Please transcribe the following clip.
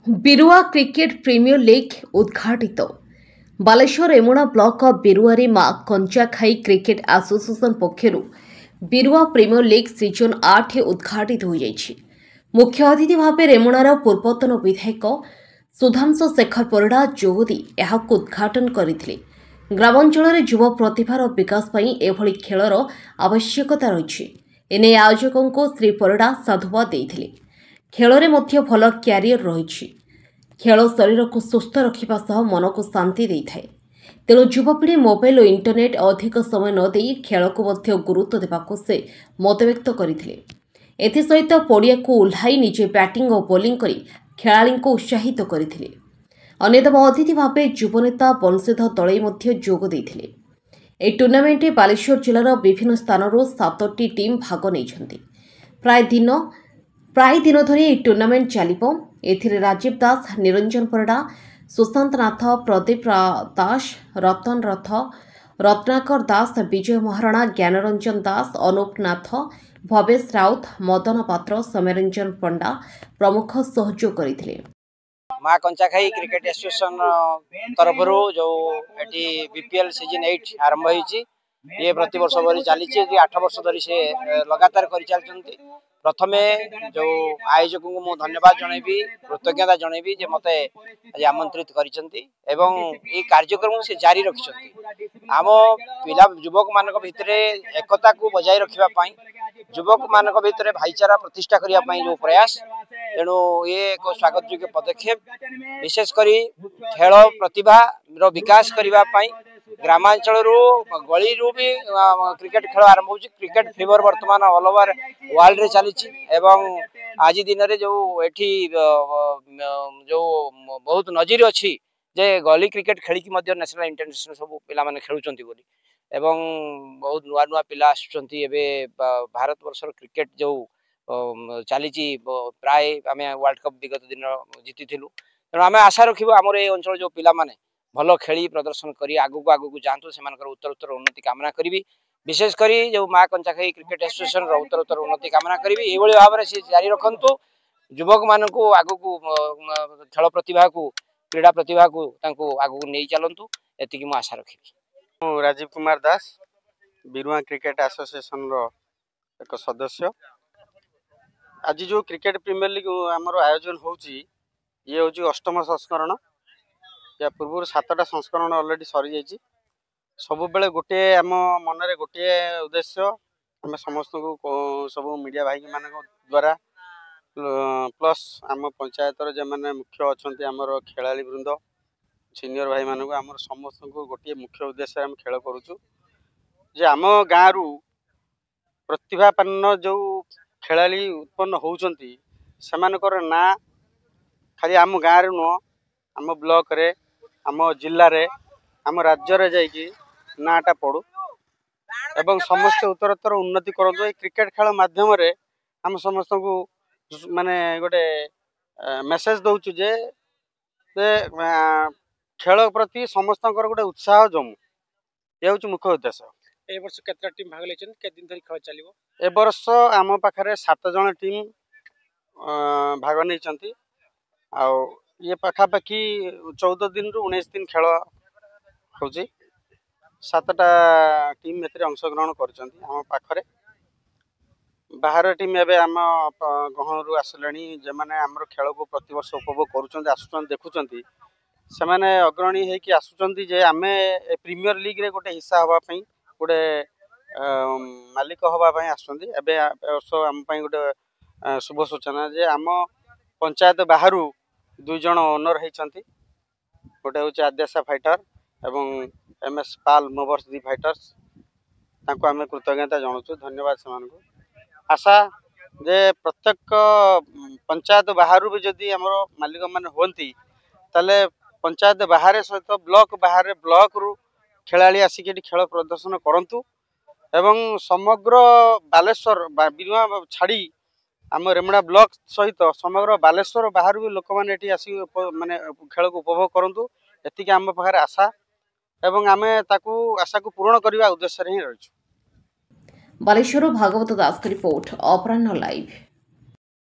बिरुआ cricket premier league उद्घाटित Baleshwar Remuna block बिरुआरी मां कंचाखाई cricket association पक्षर बिरुआ premiere league season 8 उद्घाटित हो जाइछि। मुख्य अतिथि भाव रेमुणार पूर्वतन विधायक सुधांशु शेखर परिड़ा जोगदी एहाकु उद्घाटन करथिले। ग्रामांचल युव प्रतिभार विकास पई एभली खेलर आवश्यकता रही एने आयोजकों को श्री परिड़ा साधुवाद देथिले। खेल में भल क्यारियर रही खेल शरीर को सुस्थ रखा मन को शांति दे थाए। तेणु युवपीढ़ी मोबाइल और इंटरनेट अधिक समय न दे खेल को गुरुत्व देवाक से मतव्यक्त करथिले। एथिसहित पड़िया को उल्हाई निजे बैटिंग और बोलिंग करी खेलाड़ी को उत्साहित करथिले। अन्यतम अतिथि भाव युवनेता बंशीधर दलई जोग देथिले। ଏହି ଟୁର୍ଣ୍ଣାମେଣ୍ଟରେ ବାଲେଶ୍ୱର ଜିଲ୍ଲାର ବିଭିନ୍ନ ସ୍ଥାନରୁ 7ଟି ଟିମ୍ ଭାଗ ନେଇଛନ୍ତି। ପ୍ରାୟ ଦିନ ଧରି ଏହି ଟୁର୍ଣ୍ଣାମେଣ୍ଟ ଚାଲିବ। ଏଥିରେ ରାଜୀବ ଦାସ, ନିରଞ୍ଜନ ପରିଡ଼ା, ସୁଶାନ୍ତ ନାଥ, ପ୍ରଦୀପ ଦାସ, ରତନ ରଥ, ରତ୍ନାକର ଦାସ, ବିଜୟ ମହାରଣା, ଜ୍ଞାନରଞ୍ଜନ ଦାସ, ଅନୁପ ନାଥ, ଭବେଶ ରାଉତ, ମଦନ ପାତ୍ର, ସୌମ୍ୟରଞ୍ଜନ ପଣ୍ଡା ପ୍ରମୁଖ ସହଯୋଗ କରିଥିଲେ। माँ कंचाखाई क्रिकेट एसोसिएशन तरफ जो बीपीएल सीजन 8 आरंभ होती ये प्रति वर्ष भरी चली 8 वर्ष धरी से लगातार कर चलती। प्रथमे जो आयोजक को मुझे धन्यवाद जनइबी, कृतज्ञता जनइबी जे मते आमंत्रित करिसेंती एवं ये कार्यक्रम से जारी रखिसेंती। आम पिला युवक मानक भितरे एकता को बजाय रखिबा पई, युवक मानक भितरे भाईचारा प्रतिष्ठा करिया पई जो प्रयास, तेणु ये एक स्वागत योग्य पदक्षेप। विशेषकर खेल प्रतिभा विकास करने ग्रामांचल गली भी क्रिकेट खेल आरंभ हो। क्रिकेट फीवर वर्तमान ऑल ओवर वर्ल्ड रे चली आज दिन में जो एठी जो बहुत नजीर अच्छी जे गली क्रिकेट खेलिकी नेशनल इंटरनेशनल सब पिला माने खेलुचंती बोली एवं बहुत नुआ नुआ पिला आसुचंती। एबे भारत वर्षर क्रिकेट जो चली प्राय आम वर्ल्ड कप विगत दिन जीति तेणु आम आशा रखा आमर ये अंचल जो पिला माने भल खेली प्रदर्शन करी आगु आगु जातु से उत्तर उन्नति कामना करी। विशेषकर जो माँ कंचाखाई क्रिकेट एसोसिएशन उत्तर उन्नति कामना करी। ये भाव में सी जारी रखु युवक मान आगु खेल प्रतिभा को क्रीड़ा प्रतिभा को आगु नहीं चलतु एति आशा रखी। राजीव कुमार दास बिरुआ क्रिकेट एसोसिएशन एक सदस्य। आज जो क्रिकेट प्रीमियर लीग आमर आयोजन होची ये हूँ 8म संस्करण। या पूर्व 7टा संस्करण ऑलरेडी सरी जाइए। सब बेले गोटे आम मन में गोटे उद्देश्य आम समस्त को सब मीडिया भाई मान द्वारा प्लस आम पंचायतर जो मैंने मुख्य अच्छा आमर खेलाड़ी वृंद सीनियर भाई मान आम समस्त को गोटे मुख्य उद्देश्य आम खेल करुचु जे आम गाँव प्रतिभापन्न जो खेलाड़ी उत्पन्न होउचंती सेमानकर ना खाली आम गाँव नुह आम ब्लॉक रे आम जिल्ला रे आम राज्य रे जाइकी नाटा पड़ू एवं समस्त उत्तरोत्तर उन्नति करूँ। क्रिकेट खेल माध्यम रे आम समस्त को माने गोटे मेसेज दउचु जे खेल प्रति समस्त गोटे उत्साह जमू। ये हूँ मुख्य उद्देश्य। ए वर्ष केतना टीम भाग लेछन के दिन धरि खेल चलिबो? ए वर्ष आम पाखरे 7 जण टीम भाग नहीं चंती। आउ ये पाखापाखि 14 दिन रु 19 दिन खेल हो। 7टा टीम एते अंशग्रहण करचंती। आम पाखरे बाहर टीम एबे आम गहणरू आसलेनी जे माने हमर खेल को प्रति वर्ष उपभोग करूचंती आसुचंती देखुचंती से माने अग्रणी है कि आसुचंती जे आमे प्रीमियर लीग रे गोटे हिस्सा हवा पई गोटे मालिक हवा पई आसुचंती। एबे वर्ष आम पई गोटे शुभ सूचना जे आम पंचायत बाहरु 2 जण ओनर होती। गोटे हूँ आद्याशा फाइटर एवं एमएस पाल मूवर्स दी फाइटर्स तांको आमे कृतज्ञता जनाऊँ। धन्यवाद से आशा जे प्रत्येक पंचायत बाहर भी जदि आम मालिक मैंने होती ताले पंचायत बाहर सहित ब्लॉक बाहर ब्लॉक रु खेलाड़ी आसिक खेल प्रदर्शन करंतु एवं समग्र बालेश्वर बिरुआ छाड़ी आम रेमुणा ब्लॉक सहित समग्र बालेश्वर बाहर भी लोक मैंने आसी माने खेल को उपभोग करंतु एतिक आम पाखे आशा एवं आमे ताकू आशा को पूर्ण करने उद्देश्य ही रही। बालेश्वर भागवत दास की रिपोर्ट अपराह्न लाइव।